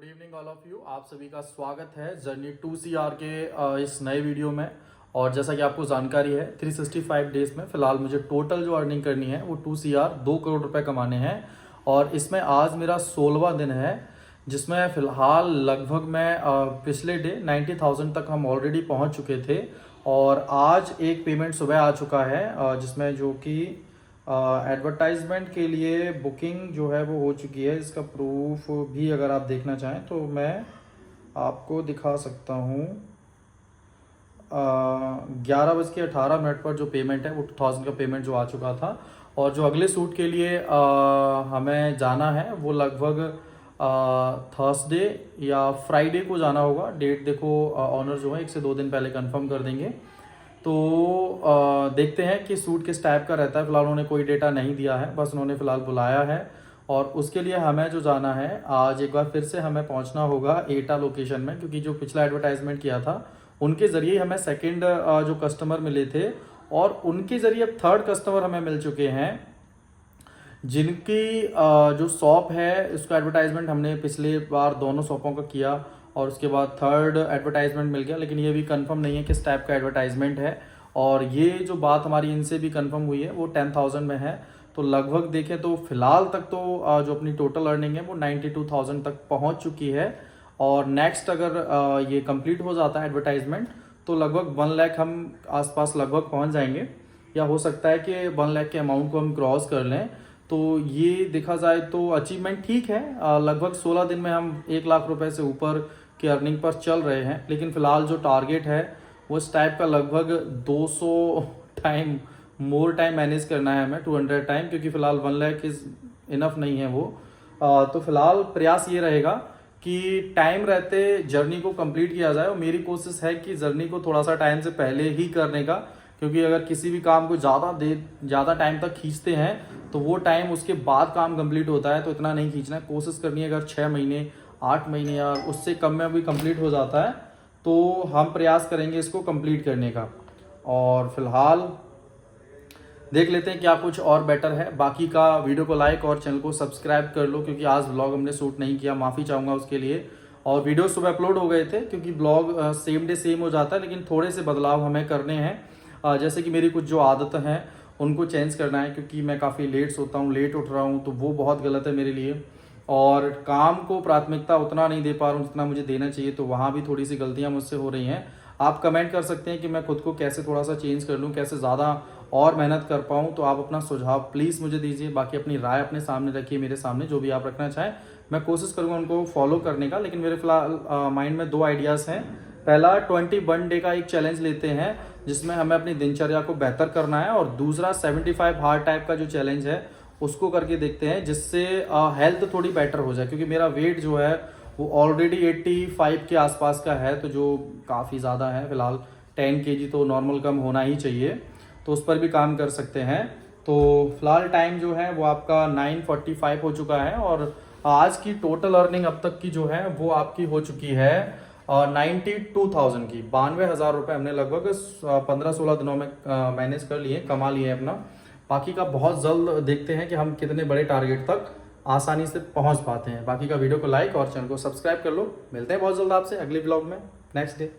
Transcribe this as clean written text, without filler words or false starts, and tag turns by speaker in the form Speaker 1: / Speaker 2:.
Speaker 1: Good evening all of you. आप सभी का स्वागत है जर्नी 2CR के इस नए वीडियो में। और जैसा कि आपको जानकारी है 365 डेज में फिलहाल मुझे टोटल जो अर्निंग करनी है वो 2CR 2 करोड़ रुपए कमाने हैं। और इसमें आज मेरा 16वां दिन है, जिसमें फिलहाल लगभग मैं पिछले डे 90,000 तक हम ऑलरेडी पहुंच चुके थे। और आज एक पेमेंट सुबह आ चुका है जिसमें जो कि एडवर्टाइजमेंट के लिए बुकिंग जो है वो हो चुकी है। इसका प्रूफ भी अगर आप देखना चाहें तो मैं आपको दिखा सकता हूँ। 11:18 पर जो पेमेंट है वो 2000 का पेमेंट जो आ चुका था। और जो अगले सूट के लिए हमें जाना है वो लगभग थर्सडे या फ्राइडे को जाना होगा। डेट देखो ऑनर जो है 1 से 2 दिन पहले कंफर्म कर देंगे। तो देखते हैं कि सूट किस टाइप का रहता है। फिलहाल उन्होंने कोई डेटा नहीं दिया है, बस उन्होंने फिलहाल बुलाया है। और उसके लिए हमें जो जाना है आज एक बार फिर से हमें पहुंचना होगा एटा लोकेशन में, क्योंकि जो पिछला एडवर्टाइजमेंट किया था उनके ज़रिए हमें सेकंड जो कस्टमर मिले थे और उनके ज़रिए अब थर्ड कस्टमर हमें मिल चुके हैं, जिनकी जो शॉप है उसका एडवर्टाइजमेंट हमने पिछले बार दोनों शॉपों का किया और उसके बाद थर्ड एडवर्टाइजमेंट मिल गया। लेकिन ये भी कंफर्म नहीं है किस टाइप का एडवर्टाइजमेंट है। और ये जो बात हमारी इनसे भी कंफर्म हुई है वो 10,000 में है। तो लगभग देखें तो फिलहाल तक तो जो अपनी टोटल अर्निंग है वो 92,000 तक पहुंच चुकी है। और नेक्स्ट अगर ये कंप्लीट हो जाता है एडवर्टाइजमेंट तो लगभग 1 लाख हम आसपास लगभग पहुंच जाएंगे, या हो सकता है कि 1 लाख के अमाउंट को हम क्रॉस कर लें। तो ये देखा जाए तो अचीवमेंट ठीक है। लगभग 16 दिन में हम 1 लाख रुपए से ऊपर की अर्निंग पर चल रहे हैं। लेकिन फिलहाल जो टारगेट है वो इस टाइप का लगभग 200 टाइम मोर टाइम मैनेज करना है हमें, 200 टाइम, क्योंकि फिलहाल 1 लाख इज इनफ नहीं है वो। तो फिलहाल प्रयास ये रहेगा कि टाइम रहते जर्नी को कंप्लीट किया जाए। और मेरी कोशिश है कि जर्नी को थोड़ा सा टाइम से पहले ही करने का, क्योंकि अगर किसी भी काम को ज़्यादा टाइम तक खींचते हैं तो वो टाइम उसके बाद काम कंप्लीट होता है। तो इतना नहीं खींचना है, कोशिश करनी है अगर 6 महीने 8 महीने या उससे कम में भी कंप्लीट हो जाता है तो हम प्रयास करेंगे इसको कंप्लीट करने का। और फिलहाल देख लेते हैं क्या कुछ और बेटर है। बाकी का वीडियो को लाइक और चैनल को सब्सक्राइब कर लो, क्योंकि आज ब्लॉग हमने शूट नहीं किया, माफ़ी चाहूँगा उसके लिए। और वीडियो सुबह अपलोड हो गए थे, क्योंकि ब्लॉग सेम डे सेम हो जाता है, लेकिन थोड़े से बदलाव हमें करने हैं। जैसे कि मेरी कुछ जो आदत हैं उनको चेंज करना है, क्योंकि मैं काफ़ी लेट सोता हूँ, लेट उठ रहा हूँ, तो वो बहुत गलत है मेरे लिए। और काम को प्राथमिकता उतना नहीं दे पा रहा हूँ जितना मुझे देना चाहिए, तो वहाँ भी थोड़ी सी गलतियाँ मुझसे हो रही हैं। आप कमेंट कर सकते हैं कि मैं खुद को कैसे थोड़ा सा चेंज कर लूँ, कैसे ज़्यादा और मेहनत कर पाऊँ। तो आप अपना सुझाव प्लीज़ मुझे दीजिए। बाकी अपनी राय अपने सामने रखिए, मेरे सामने जो भी आप रखना चाहें मैं कोशिश करूँगा उनको फॉलो करने का। लेकिन मेरे फिलहाल माइंड में 2 आइडियाज़ हैं। पहला 21 डे का एक चैलेंज लेते हैं जिसमें हमें अपनी दिनचर्या को बेहतर करना है, और दूसरा 75 हार्ड टाइप का जो चैलेंज है उसको करके देखते हैं, जिससे हेल्थ थोड़ी बेटर हो जाए। क्योंकि मेरा वेट जो है वो ऑलरेडी 85 के आसपास का है, तो जो काफ़ी ज़्यादा है। फिलहाल 10 kg तो नॉर्मल कम होना ही चाहिए, तो उस पर भी काम कर सकते हैं। तो फिलहाल टाइम जो है वो आपका 9:45 हो चुका है। और आज की टोटल अर्निंग अब तक की जो है वो आपकी हो चुकी है 92,000 की। 92,000 रुपये हमने लगभग 15-16 दिनों में मैनेज कर लिए, कमा लिए अपना। बाकी का बहुत जल्द देखते हैं कि हम कितने बड़े टारगेट तक आसानी से पहुंच पाते हैं। बाकी का वीडियो को लाइक और चैनल को सब्सक्राइब कर लो। मिलते हैं बहुत जल्द आपसे अगले ब्लॉग में नेक्स्ट डे।